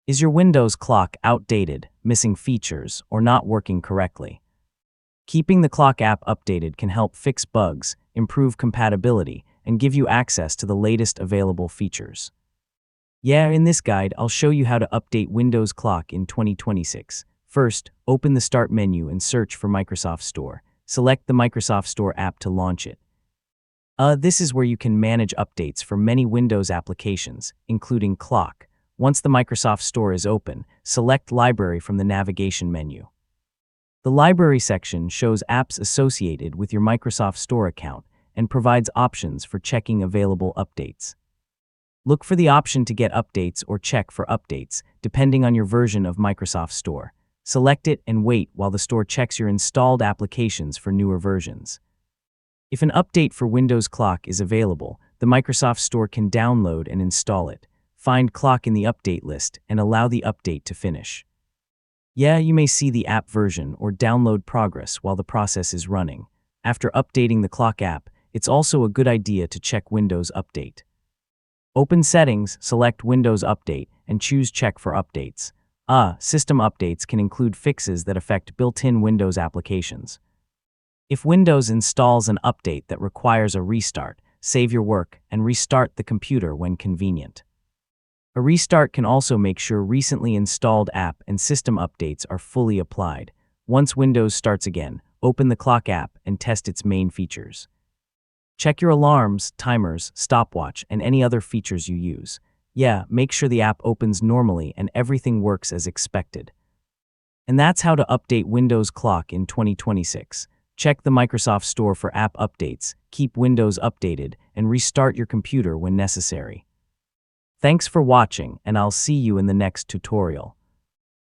Is your Windows clock outdated, missing features, or not working correctly? Keeping the clock app updated can help fix bugs, improve compatibility, and give you access to the latest available features. In this guide, I'll show you how to update Windows Clock in 2026. First, open the Start menu and search for Microsoft Store. Select the Microsoft Store app to launch it. This is where you can manage updates for many Windows applications, including Clock. Once the Microsoft Store is open, select Library from the navigation menu. The Library section shows apps associated with your Microsoft Store account and provides options for checking available updates. Look for the option to get updates or check for updates, depending on your version of Microsoft Store. Select it and wait while the store checks your installed applications for newer versions. If an update for Windows Clock is available, the Microsoft Store can download and install it. Find Clock in the update list and allow the update to finish. You may see the app version or download progress while the process is running. After updating the Clock app, it's also a good idea to check Windows Update. Open Settings, select Windows Update, and choose Check for Updates. System updates can include fixes that affect built-in Windows applications. If Windows installs an update that requires a restart, save your work and restart the computer when convenient. A restart can also make sure recently installed app and system updates are fully applied. Once Windows starts again, open the Clock app and test its main features. Check your alarms, timers, stopwatch, and any other features you use. Make sure the app opens normally and everything works as expected. And that's how to update Windows Clock in 2026. Check the Microsoft Store for app updates, keep Windows updated, and restart your computer when necessary. Thanks for watching, and I'll see you in the next tutorial.